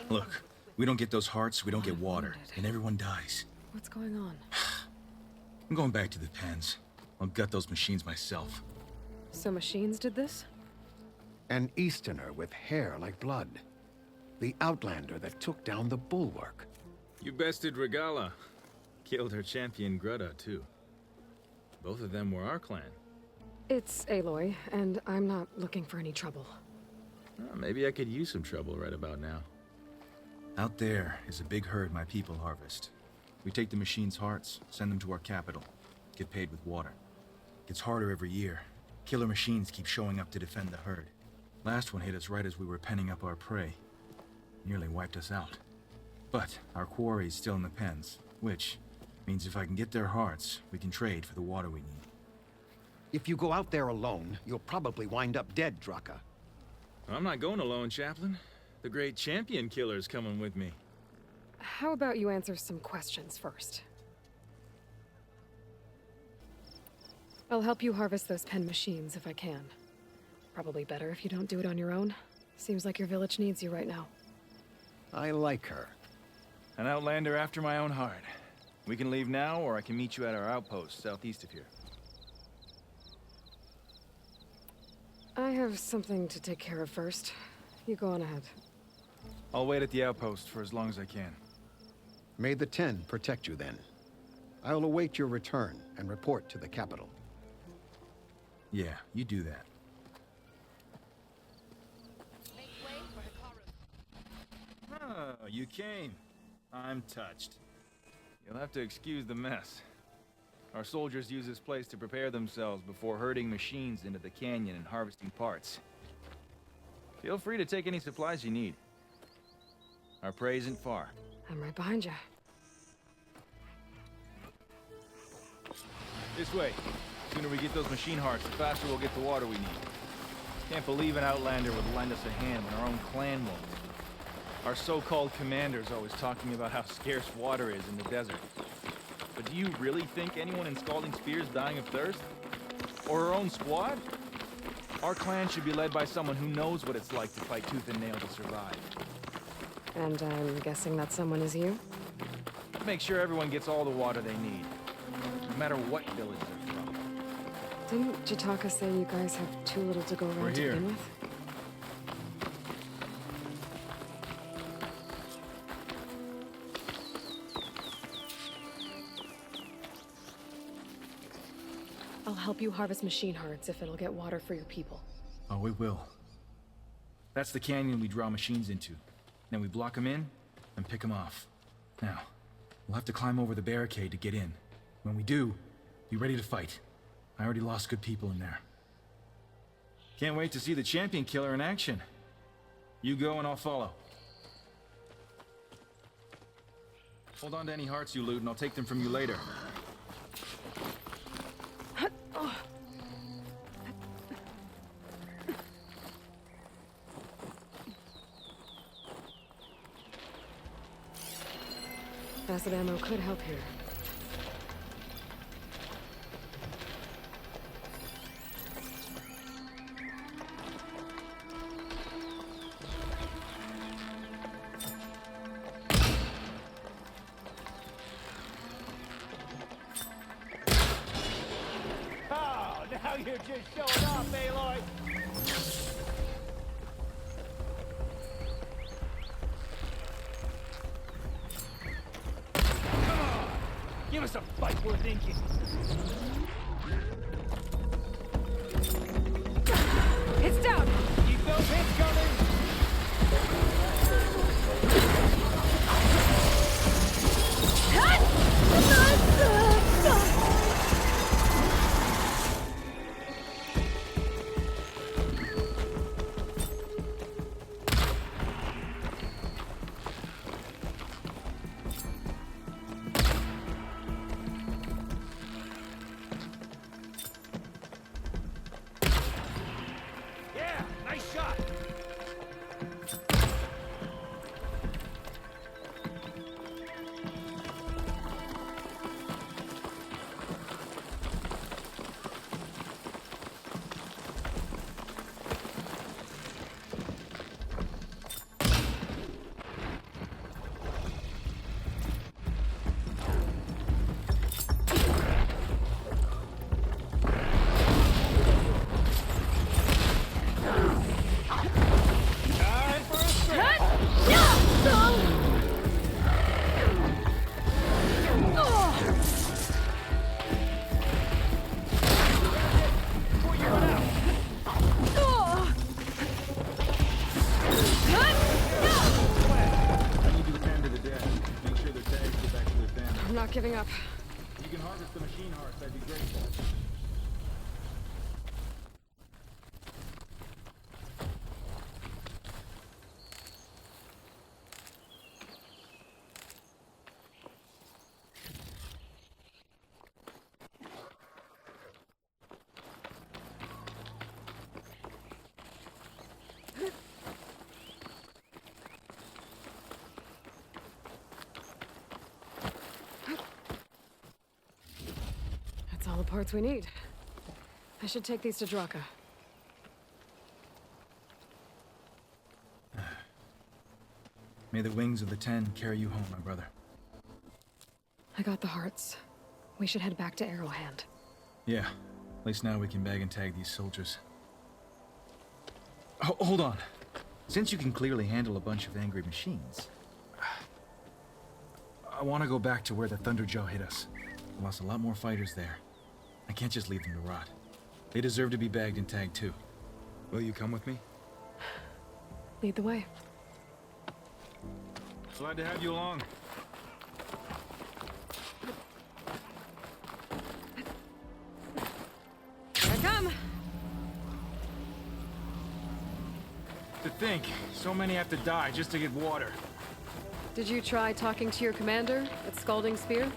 Look, we don't get those hearts, we don't get water, and everyone dies. What's going on? I'm going back to the pens. I'll gut those machines myself. So machines did this? An Easterner with hair like blood. The Outlander that took down the Bulwark. You bested Regala. Killed her champion Greta, too. Both of them were our clan. It's Aloy, and I'm not looking for any trouble. Well, maybe I could use some trouble right about now. Out there is a big herd my people harvest. We take the machines' hearts, send them to our capital, get paid with water. Gets harder every year. Killer machines keep showing up to defend the herd. Last one hit us right as we were penning up our prey. Nearly wiped us out. But our quarry is still in the pens, which means if I can get their hearts, we can trade for the water we need. If you go out there alone, you'll probably wind up dead, Drakka. I'm not going alone, Chaplain. The great champion killer's coming with me. How about you answer some questions first? I'll help you harvest those pen machines if I can. Probably better if you don't do it on your own. Seems like your village needs you right now. I like her. An Outlander after my own heart. We can leave now, or I can meet you at our outpost southeast of here. I have something to take care of first. You go on ahead. I'll wait at the outpost for as long as I can. May the Ten protect you then. I'll await your return and report to the capital. Yeah, you do that. Oh, you came. I'm touched. You'll have to excuse the mess. Our soldiers use this place to prepare themselves before herding machines into the canyon and harvesting parts. Feel free to take any supplies you need. Our prey isn't far. I'm right behind you. This way. The sooner we get those machine hearts, the faster we'll get the water we need. Can't believe an Outlander would lend us a hand when our own clan won't. Our so-called commander's always talking about how scarce water is in the desert. But do you really think anyone in Scalding Spear's dying of thirst? Or our own squad? Our clan should be led by someone who knows what it's like to fight tooth and nail to survive. And I'm guessing that someone is you? Make sure everyone gets all the water they need, no matter what village they're from. Didn't Jataka say you guys have too little to go We're around to here. begin with? I'll help you harvest machine hearts if it'll get water for your people. Oh, it will. That's the canyon we draw machines into. Then we block them in and pick them off. Now, we'll have to climb over the barricade to get in. When we do, be ready to fight. I already lost good people in there. Can't wait to see the champion killer in action. You go and I'll follow. Hold on to any hearts you loot and I'll take them from you later. Acid ammo could help here. Oh, now you're just showing off, Aloy! Give us a fight worth inking. It's down! Keep those hits coming! not giving up. If you can harvest the machine hearts, I'd be grateful. That's all the parts we need. I should take these to Drakka. May the wings of the Ten carry you home, my brother. I got the hearts. We should head back to Arrowhand. Yeah, at least now we can bag and tag these soldiers. Oh, hold on. Since you can clearly handle a bunch of angry machines, I want to go back to where the Thunderjaw hit us. We lost a lot more fighters there. I can't just leave them to rot. They deserve to be bagged and tagged too. Will you come with me? Lead the way. Glad to have you along. Here I come! To think, so many have to die just to get water. Did you try talking to your commander at Scalding Spear?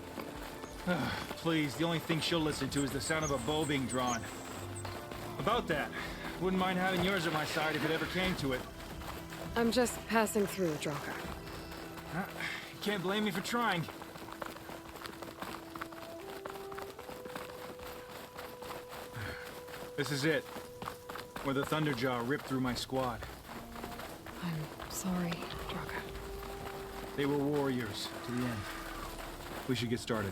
Please, the only thing she'll listen to is the sound of a bow being drawn. About that, wouldn't mind having yours at my side if it ever came to it. I'm just passing through Drakka. Can't blame me for trying. This is it, where the Thunderjaw ripped through my squad. I'm sorry, Drakka. They were warriors to the end. We should get started.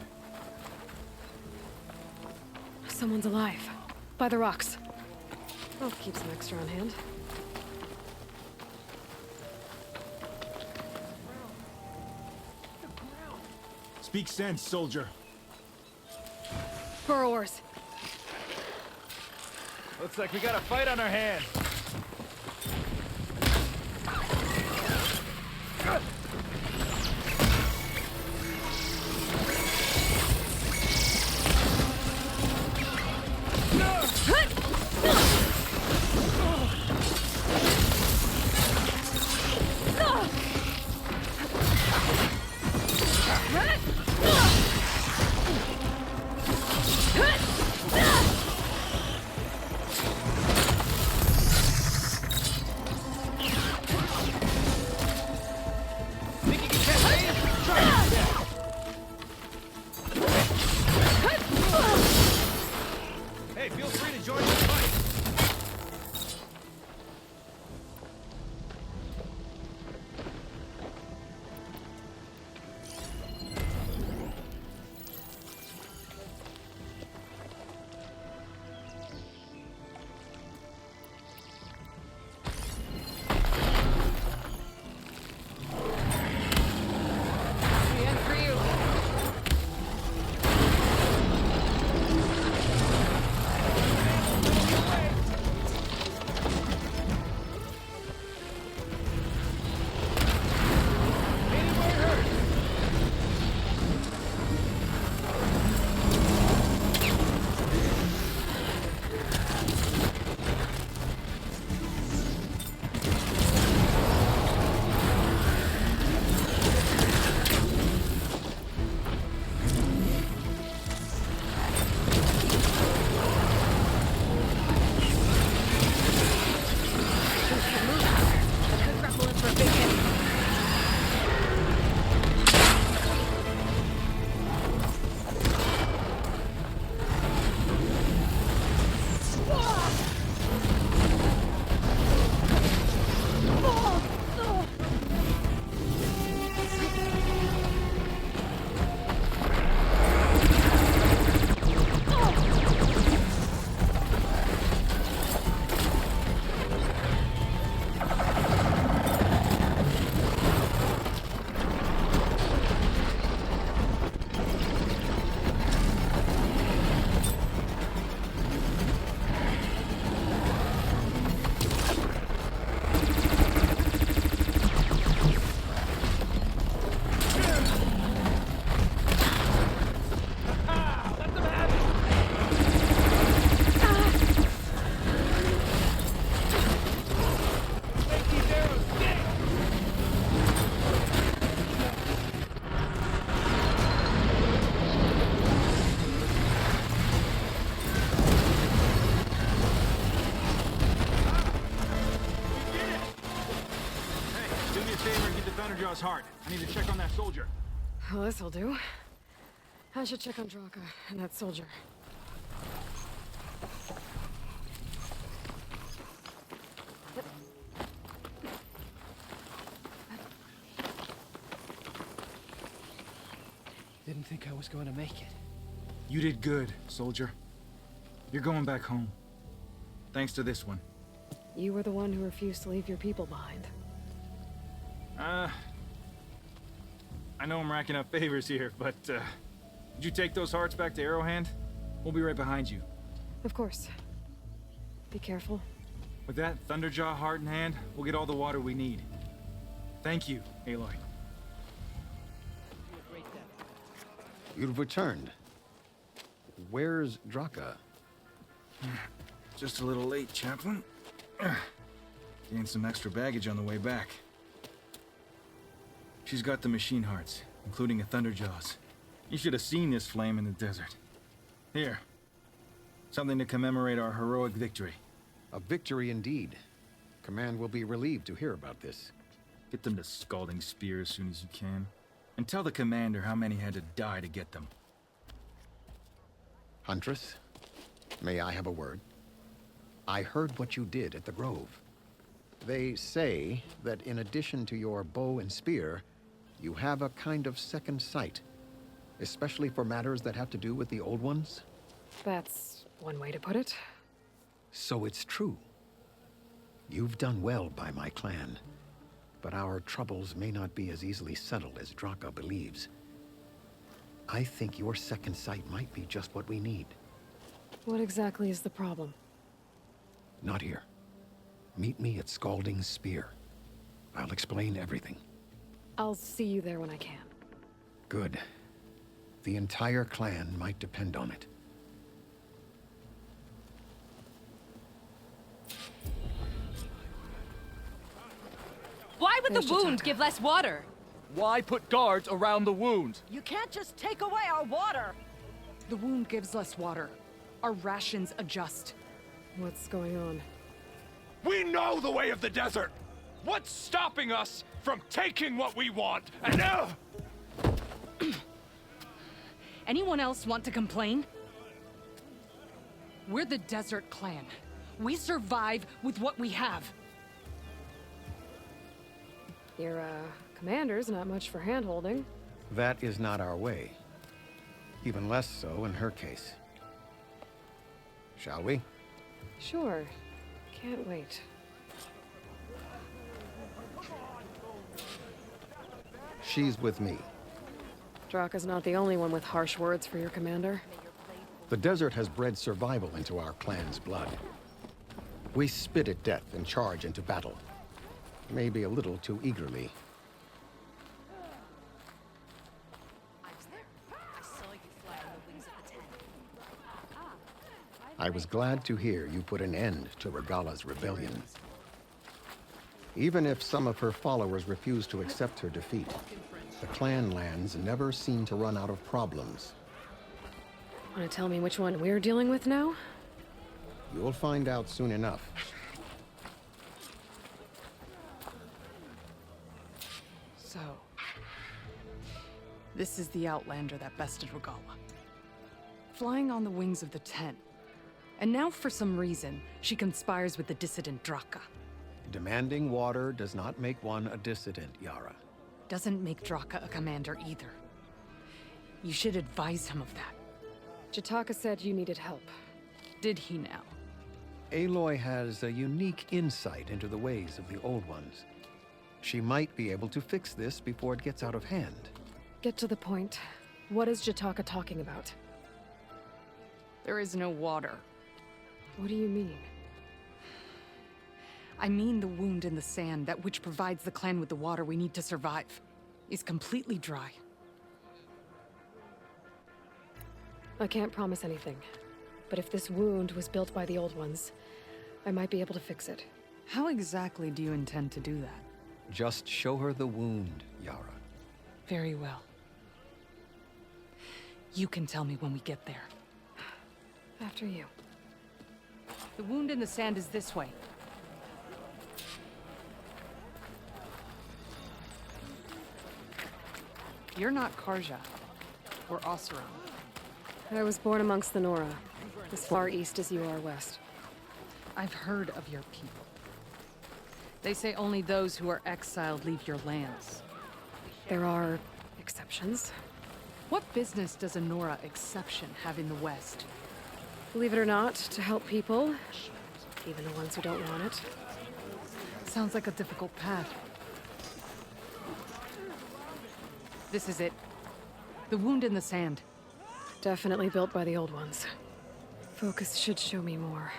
Someone's alive. By the rocks. I'll keep some extra on hand. Speak sense, soldier. Burrowers. Looks like we got a fight on our hands. Yara's heart. I need to check on that soldier. Well, this'll do. I should check on Drakka and that soldier. Didn't think I was going to make it. You did good, soldier. You're going back home. Thanks to this one. You were the one who refused to leave your people behind. I know I'm racking up favors here, but, did you take those hearts back to Arrowhand? We'll be right behind you. Of course. Be careful. With that Thunderjaw heart in hand, we'll get all the water we need. Thank you, Aloy. You've returned. Where's Drakka? Just a little late, chaplain. Gained some extra baggage on the way back. She's got the machine hearts, including a Thunderjaws. You should have seen this flame in the desert. Here. Something to commemorate our heroic victory. A victory indeed. Command will be relieved to hear about this. Get them to Scalding Spear as soon as you can. And tell the commander how many had to die to get them. Huntress, may I have a word? I heard what you did at the Grove. They say that in addition to your bow and spear, you have a kind of second sight, especially for matters that have to do with the Old Ones. That's one way to put it. So it's true. You've done well by my clan, but our troubles may not be as easily settled as Drakka believes. I think your second sight might be just what we need. What exactly is the problem? Not here. Meet me at Scalding Spear. I'll explain everything. I'll see you there when I can. Good. The entire clan might depend on it. Why would There's the wound Jataka. give less water? Why put guards around the wound? You can't just take away our water. The wound gives less water. Our rations adjust. What's going on? We know the way of the desert! What's stopping us from taking what we want? And Anyone else want to complain? We're the Desert Clan. We survive with what we have. Your, commander's not much for hand-holding. That is not our way. Even less so in her case. Shall we? Sure. Can't wait. She's with me. Drakka's not the only one with harsh words for your commander. The desert has bred survival into our clan's blood. We spit at death and charge into battle. Maybe a little too eagerly. I was there. I saw you fly on the wings of the tent. I was glad to hear you put an end to Regala's rebellion. Even if some of her followers refuse to accept her defeat, the clan lands never seem to run out of problems. Want to tell me which one we're dealing with now? You'll find out soon enough. So, this is the Outlander that bested Regala. Flying on the wings of the tent. And now, for some reason, she conspires with the dissident Drakka. Demanding water does not make one a dissident, Yara. Doesn't make Drakka a commander either. You should advise him of that. Jataka said you needed help. Did he now? Aloy has a unique insight into the ways of the Old Ones. She might be able to fix this before it gets out of hand. Get to the point. What is Jataka talking about? There is no water. What do you mean? I mean the wound in the sand, that which provides the clan with the water we need to survive, is completely dry. I can't promise anything. But if this wound was built by the Old Ones, I might be able to fix it. How exactly do you intend to do that? Just show her the wound, Yara. Very well. You can tell me when we get there. After you. The wound in the sand is this way. You're not Karja. Or Oseram. I was born amongst the Nora, as far east as you are west. I've heard of your people. They say only those who are exiled leave your lands. There are exceptions. What business does a Nora exception have in the West? Believe it or not, to help people, even the ones who don't want it. Sounds like a difficult path. This is it. The wound in the sand. Definitely built by the old ones. Focus should show me more.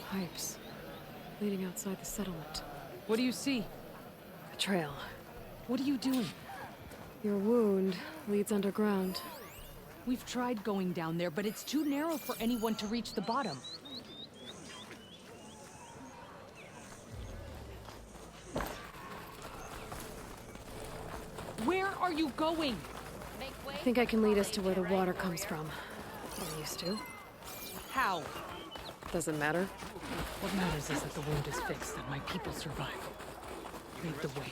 Pipes leading outside the settlement. What do you see? A trail. What are you doing? Your wound leads underground. We've tried going down there, but it's too narrow for anyone to reach the bottom. Where are you going? I think I can lead us to where the water comes from. I'm used to. How? Doesn't matter. What matters is that the wound is fixed and my people survive. Lead the way.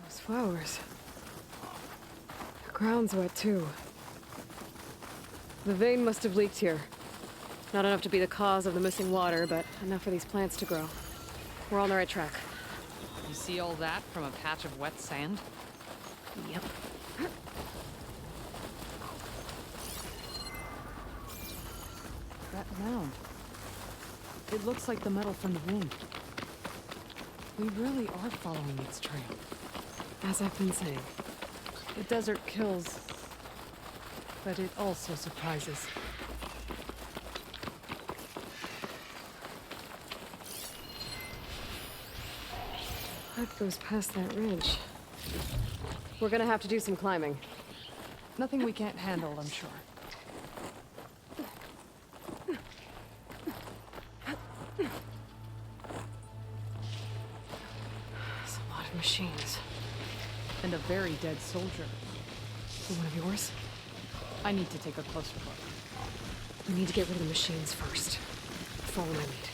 Those flowers. The ground's wet too. The vein must have leaked here. Not enough to be the cause of the missing water, but enough for these plants to grow. We're on the right track. You see all that from a patch of wet sand? Yep. That mound. It looks like the metal from the wound. We really are following its trail. As I've been saying. The desert kills, but it also surprises. Path goes past that ridge. We're gonna have to do some climbing. Nothing we can't handle, I'm sure. There's a lot of machines. And a very dead soldier. One of yours? I need to take a closer look. We need to get rid of the machines first. Follow my lead.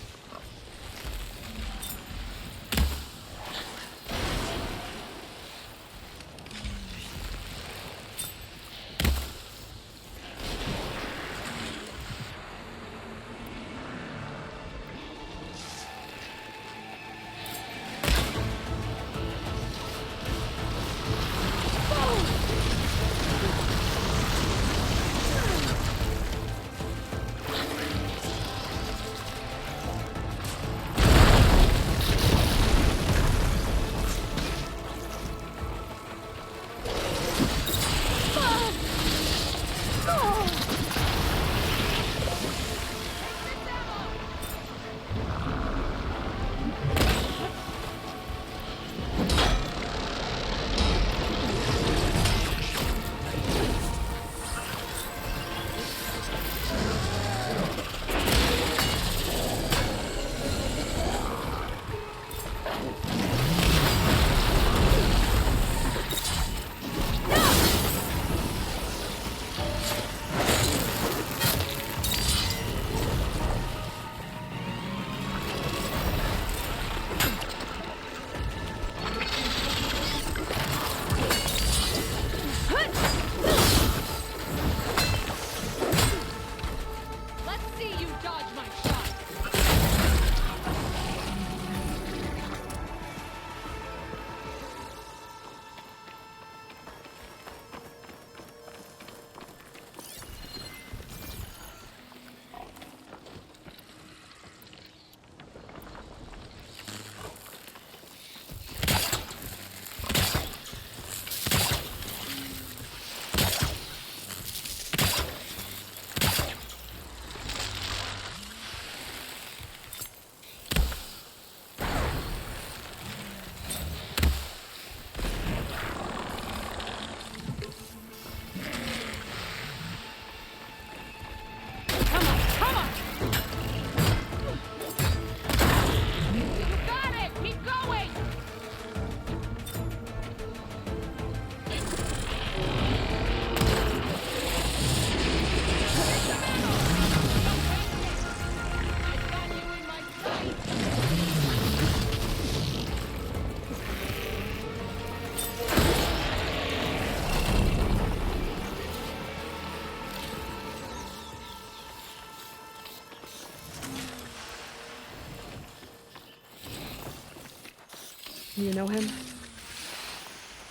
Do you know him?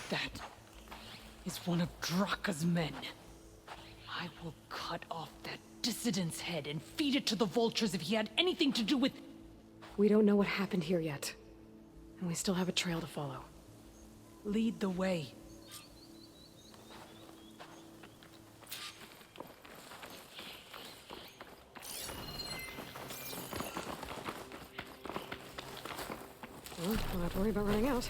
That is one of Drakka's men. I will cut off that dissident's head and feed it to the vultures if he had anything to do with... We don't know what happened here yet. And we still have a trail to follow. Lead the way. Well, don't have to worry about running out.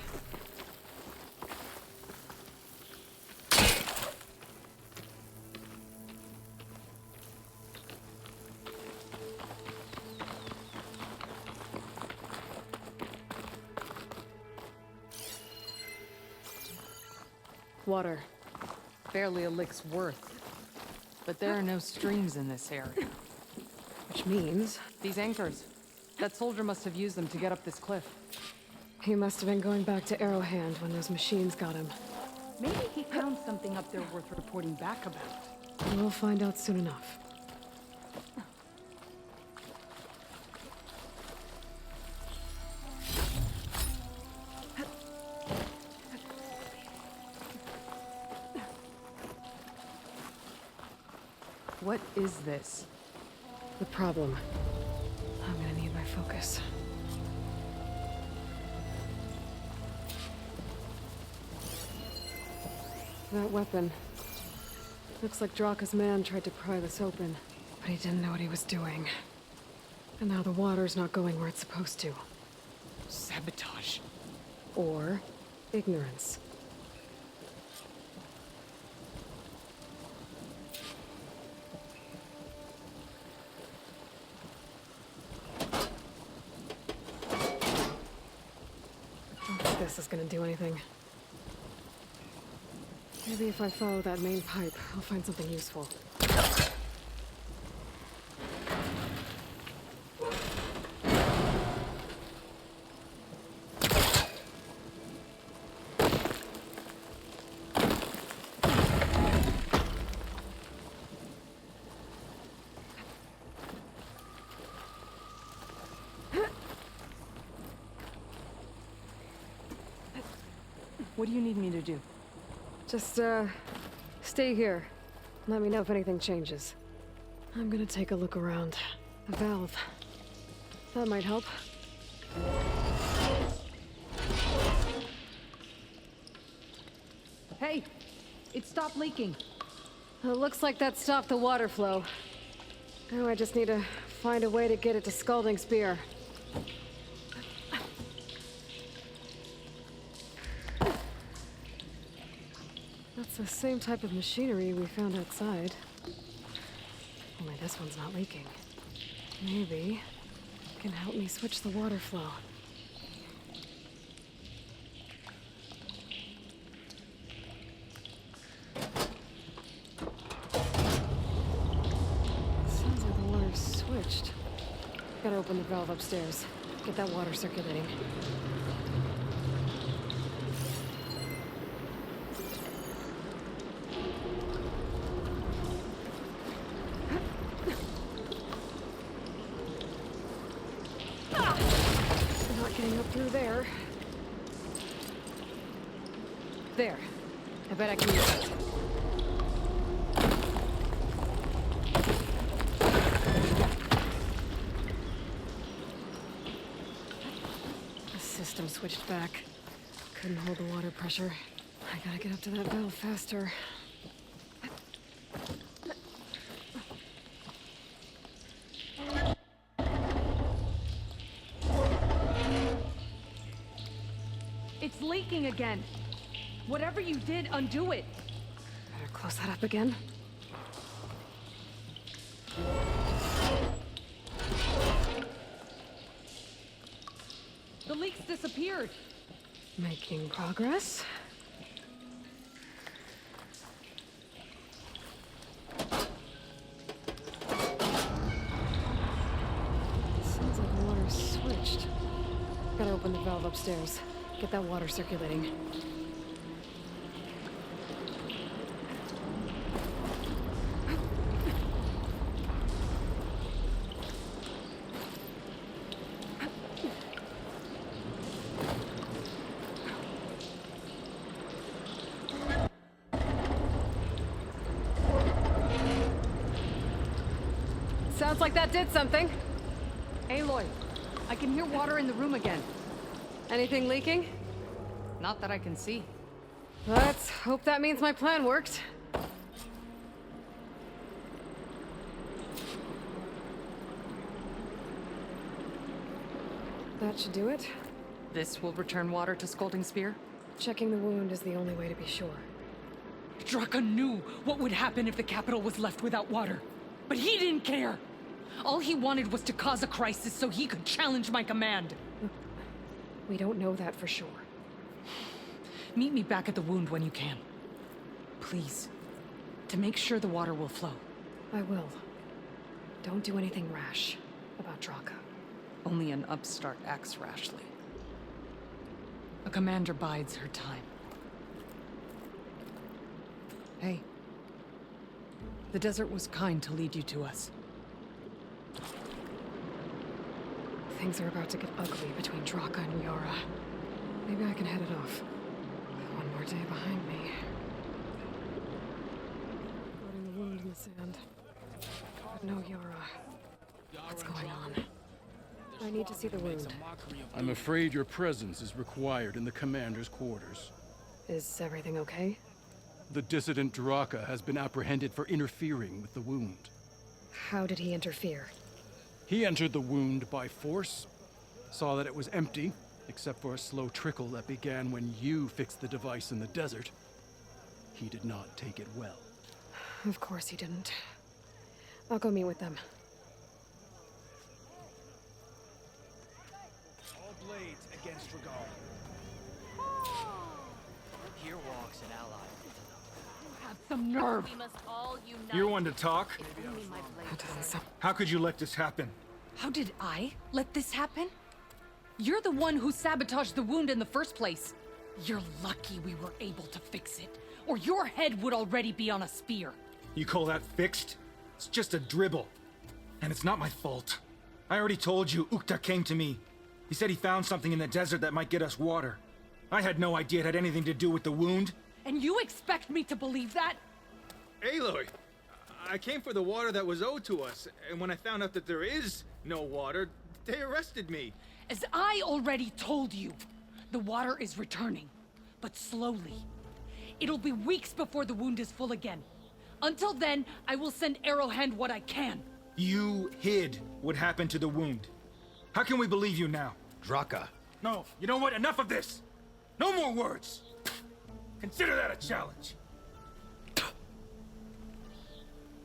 Water. Barely a lick's worth. But there are no streams in this area. Which means These anchors. That soldier must have used them to get up this cliff. he must have been going back to Arrowhand when those machines got him. Maybe he found something up there worth reporting back about. We'll find out soon enough. What is this? The problem. I'm gonna need my focus. That weapon. Looks like Drakka's man tried to pry this open, but he didn't know what he was doing. And now the water's not going where it's supposed to. Sabotage. Or ignorance. I don't think this is gonna do anything. Maybe if I follow that main pipe, I'll find something useful. What do you need me to do? Just, stay here. Let me know if anything changes. I'm gonna take a look around. A valve. That might help. Hey! It stopped leaking. It looks like that stopped the water flow. Now I just need to find a way to get it to Scalding Spear. That's the same type of machinery we found outside. Only this one's not leaking. Maybe it can help me switch the water flow. Sounds like the water's switched. Gotta open the valve upstairs. Get that water circulating. Not getting up through there. There. I bet I can use it. The system switched back. Couldn't hold the water pressure. I gotta get up to that valve faster. It's leaking again. Whatever you did, undo it. Better close that up again. The leak's disappeared. Making progress. Sounds like the water's switched. Gotta open the valve upstairs. Get that water circulating. Sounds like that did something. Aloy, I can hear water in the room again. Anything leaking? Not that I can see. Let's hope that means my plan worked. That should do it. This will return water to Scolding Spear? Checking the wound is the only way to be sure. Drakka knew what would happen if the capital was left without water. But he didn't care! All he wanted was to cause a crisis so he could challenge my command. We don't know that for sure. Meet me back at the wound when you can. Please. To make sure the water will flow. I will. Don't do anything rash about Drakka. Only an upstart acts rashly. A commander bides her time. Hey. The desert was kind to lead you to us. Things are about to get ugly between Drakka and Yara. Maybe I can head it off. One more day behind me. Putting the wound in the sand. But no Yara. What's going on? I need to see the wound. I'm afraid your presence is required in the commander's quarters. Is everything okay? The dissident Drakka has been apprehended for interfering with the wound. How did he interfere? He entered the wound by force, saw that it was empty, except for a slow trickle that began when you fixed the device in the desert. He did not take it well. Of course he didn't. I'll go meet with them. All blades against Regal. Here walks an ally. Have some nerve! We must all unite. You're one to talk. If only my blade That doesn't sound... How could you let this happen? How did I let this happen? You're the one who sabotaged the wound in the first place. You're lucky we were able to fix it, or your head would already be on a spear. You call that fixed? It's just a dribble. And it's not my fault. I already told you, Ukta came to me. He said he found something in the desert that might get us water. I had no idea it had anything to do with the wound. And you expect me to believe that? Aloy, I came for the water that was owed to us, and when I found out that there is no water, they arrested me. As I already told you, the water is returning, but slowly. It'll be weeks before the wound is full again. Until then, I will send Arrowhand what I can. You hid what happened to the wound. How can we believe you now? Drakka, No, you know what? Enough of this! No more words! Consider that a challenge.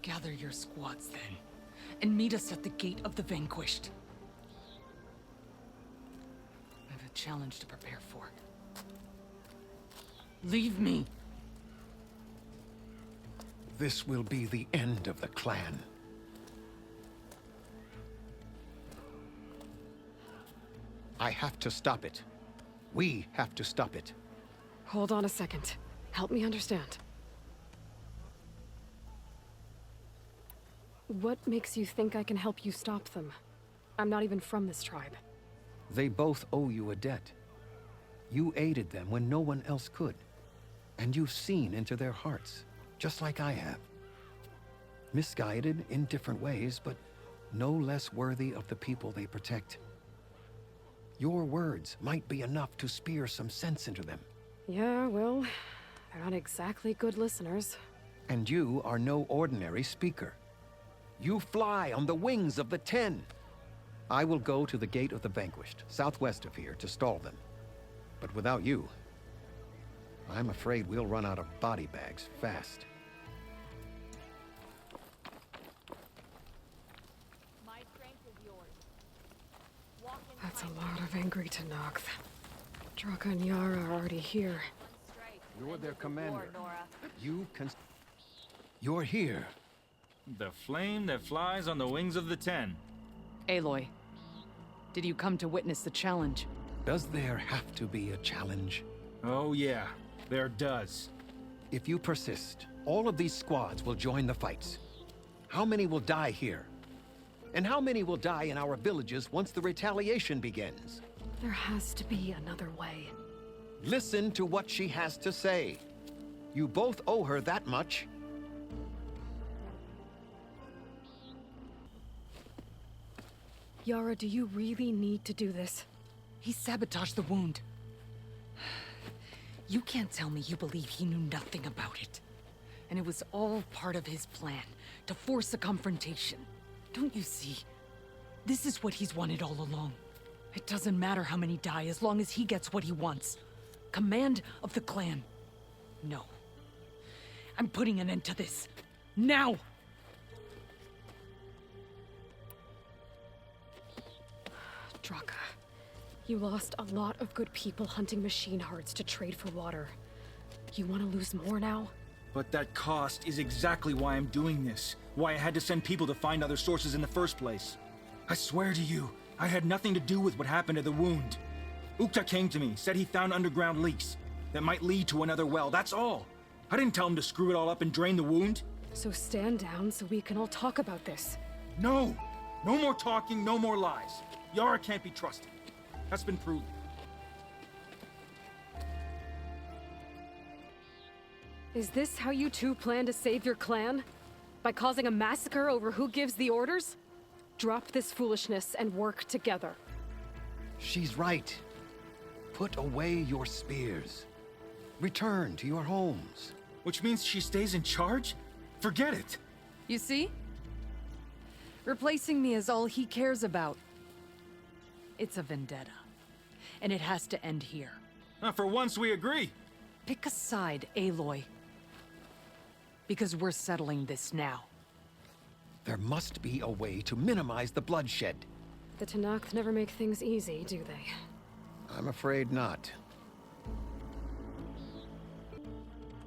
Gather your squads then, and meet us at the Gate of the Vanquished. I have a challenge to prepare for. Leave me. this will be the end of the clan. I have to stop it. We have to stop it. Hold on a second. Help me understand. What makes you think I can help you stop them? I'm not even from this tribe. They both owe you a debt. You aided them when no one else could. And you've seen into their hearts, just like I have. Misguided in different ways, but no less worthy of the people they protect. Your words might be enough to spear some sense into them. Yeah, well, they're not exactly good listeners. And you are no ordinary speaker. You fly on the wings of the Ten. I will go to the Gate of the Vanquished, southwest of here, to stall them. But without you, I'm afraid we'll run out of body bags fast. My strength is yours. Walk into That's my a lot of angry Tenakth. Drakka and Yara are already here. strike. You're their War, commander. Nora. You're here. The flame that flies on the wings of the Ten. Aloy, did you come to witness the challenge? Does there have to be a challenge? Oh yeah, there does. If you persist, all of these squads will join the fights. How many will die here? And how many will die in our villages once the retaliation begins? There has to be another way. Listen to what she has to say. You both owe her that much. Yara, do you really need to do this? He sabotaged the wound. You can't tell me you believe he knew nothing about it. And it was all part of his plan, to force a confrontation. Don't you see? This is what he's wanted all along. It doesn't matter how many die as long as he gets what he wants. Command of the clan. No. I'm putting an end to this. Now! Drakka, you lost a lot of good people hunting machine hearts to trade for water. You want to lose more now? But that cost is exactly why I'm doing this. Why I had to send people to find other sources in the first place. I swear to you, I had nothing to do with what happened to the wound. Ukta came to me, said he found underground leaks that might lead to another well, that's all. I didn't tell him to screw it all up and drain the wound. So stand down so we can all talk about this. No! No more talking, no more lies. Yara can't be trusted. That's been proven. Is this how you two plan to save your clan? By causing a massacre over who gives the orders? Drop this foolishness and work together. She's right. Put away your spears. Return to your homes. Which means she stays in charge? Forget it. You see? Replacing me is all he cares about. It's a vendetta. And it has to end here. For once we agree. Pick a side, Aloy. Because we're settling this now. There must be a way to minimize the bloodshed. The Tanakh never make things easy, do they? I'm afraid not.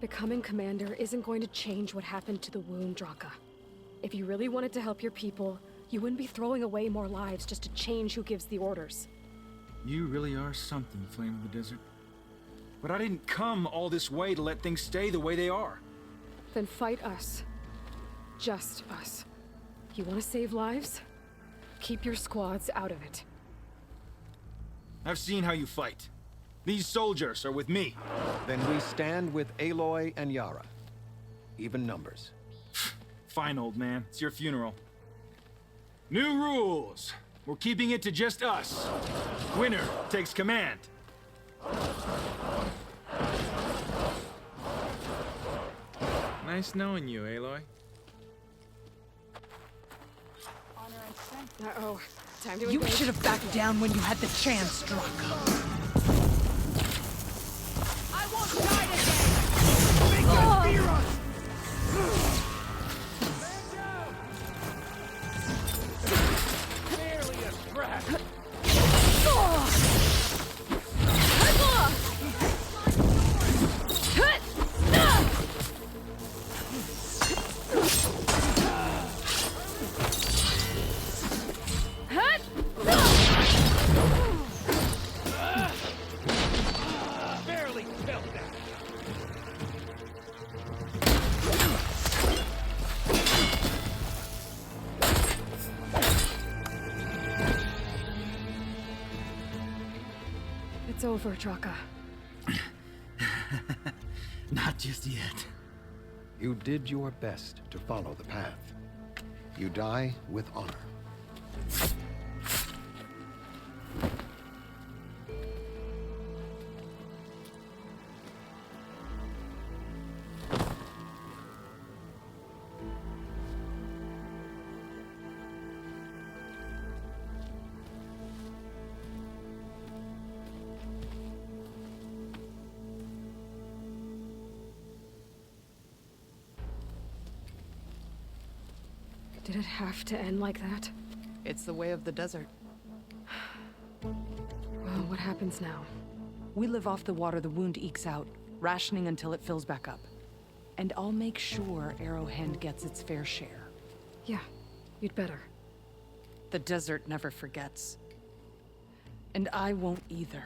Becoming commander isn't going to change what happened to the wound, Drakka. If you really wanted to help your people, you wouldn't be throwing away more lives just to change who gives the orders. You really are something, Flame of the Desert. But I didn't come all this way to let things stay the way they are. Then fight us. Just us. You want to save lives? Keep your squads out of it. I've seen how you fight. These soldiers are with me. Then we stand with Aloy and Yara. Even numbers. Fine, old man. It's your funeral. New rules. We're keeping it to just us. Winner takes command. Nice knowing you, Aloy. Uh-oh. Time to You engage. should have backed down when you had the chance, Drakka. I won't die today! Make us fear us! Barely a scratch. Barely felt that. It's over, Drakka. Not just yet. You did your best to follow the path. You die with honor. Did it have to end like that? It's the way of the desert. Well, what happens now? We live off the water the wound ekes out, rationing until it fills back up. And I'll make sure Arrowhand gets its fair share. Yeah, you'd better. The desert never forgets. And I won't either.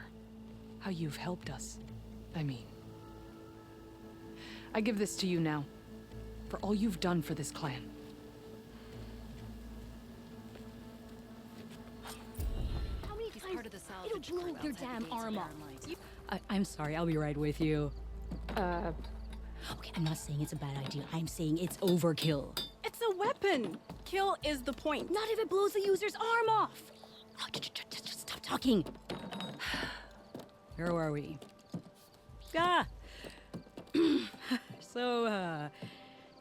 How you've helped us. I mean. I give this to you now. For all you've done for this clan. How many times part of the salvage it'll blow crew your outside damn the gates arm of off? Barren I'm sorry, I'll be right with you. Okay, I'm not saying it's a bad idea. I'm saying it's overkill. It's a weapon. Kill is the point. Not if it blows the user's arm off. Oh, just stop talking. Where are we? Ah! So,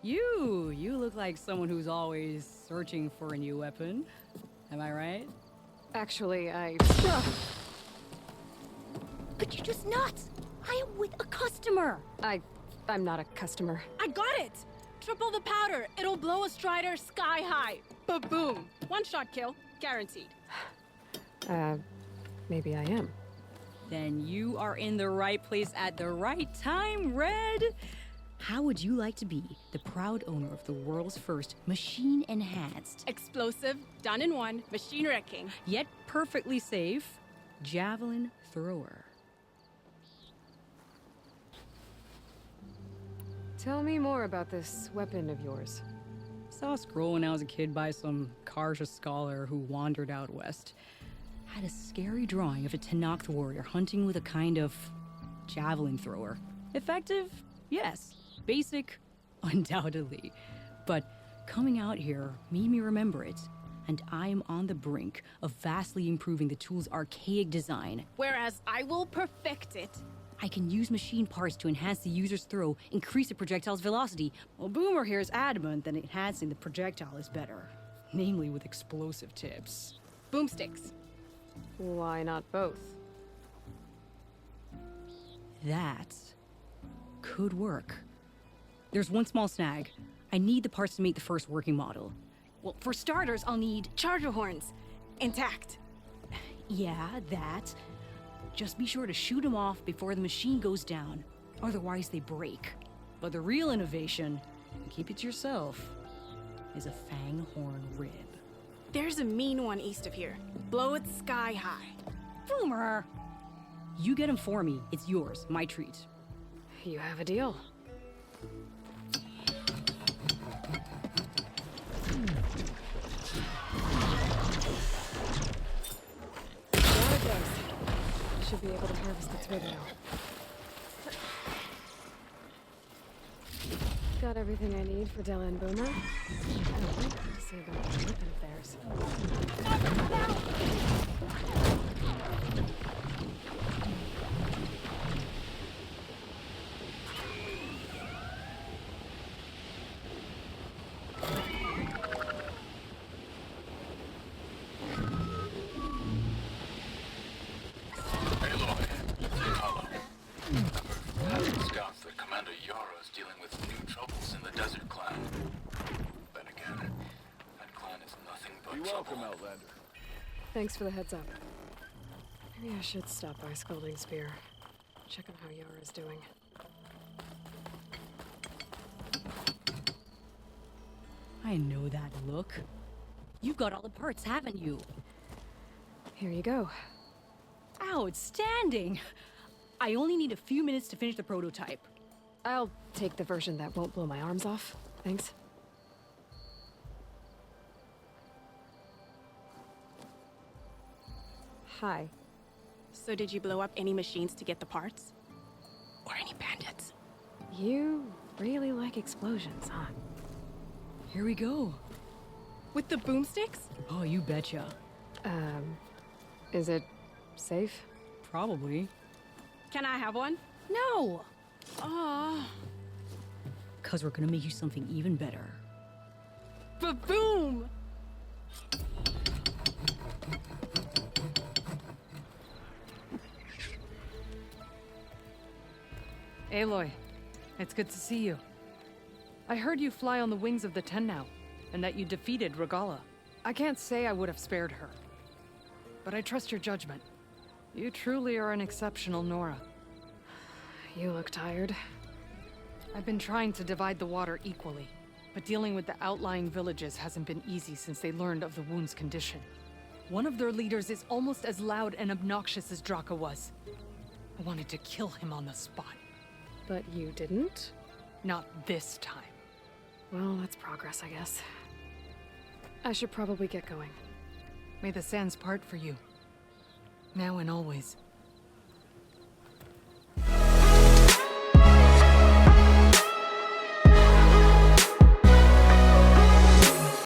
you look like someone who's always searching for a new weapon. Am I right? Actually, But you're just nuts! I am with a customer! I'm not a customer. I got it! Triple the powder. It'll blow a Strider sky high. Ba-boom. One-shot kill. Guaranteed. Maybe I am. Then you are in the right place at the right time, Red! How would you like to be the proud owner of the world's first machine-enhanced, Explosive, done in one, machine wrecking. yet perfectly safe, javelin thrower? Tell me more about this weapon of yours. Saw a scroll when I was a kid by some Karja scholar who wandered out west. Had a scary drawing of a Tenakth warrior hunting with a kind of javelin thrower. Effective? Yes. Basic? Undoubtedly. But coming out here made me remember it, and I am on the brink of vastly improving the tool's archaic design. Whereas I will perfect it. I can use machine parts to enhance the user's throw, increase the projectile's velocity. Well, Boomer here is adamant that enhancing the projectile is better, namely with explosive tips. Boomsticks. Why not both? That could work. There's one small snag. I need the parts to make the first working model. Well, for starters, I'll need charger horns. Intact. Yeah, that. Just be sure to shoot them off before the machine goes down. Otherwise, they break. But the real innovation, and keep it to yourself, is a fanghorn rib. There's a mean one east of here. Blow it sky high. Boomer! You get him for me. It's yours. My treat. You have a deal. There it goes. Should be able to harvest its wood now. Got everything I need for Della and Boomer. Oh, say about that weapon of theirs. Aloy, Hollow. Scouts that Commander Yara's dealing with new troubles in the Desert Clan. Then again, that clan is nothing but You're trouble. welcome, Outlander. Thanks for the heads up. Maybe I should stop by Scalding Spear. Check on how Yara's doing. I know that look. You've got all the parts, haven't you? Here you go. Outstanding! I only need a few minutes to finish the prototype. I'll take the version that won't blow my arms off. Thanks. Hi. So did you blow up any machines to get the parts? Or any bandits? You really like explosions, huh? Here we go. With the boomsticks? Oh, you betcha. Is it safe? Probably. Can I have one? No! Aw. Cause we're gonna make you something even better. Ba-boom! Aloy, it's good to see you. I heard you fly on the wings of the Ten now, and that you defeated Regala. I can't say I would have spared her, but I trust your judgment. You truly are an exceptional Nora. You look tired. I've been trying to divide the water equally, but dealing with the outlying villages hasn't been easy since they learned of the wound's condition. One of their leaders is almost as loud and obnoxious as Drakka was. I wanted to kill him on the spot. But you didn't? Not this time. Well, that's progress, I guess. I should probably get going. May the sands part for you. Now and always.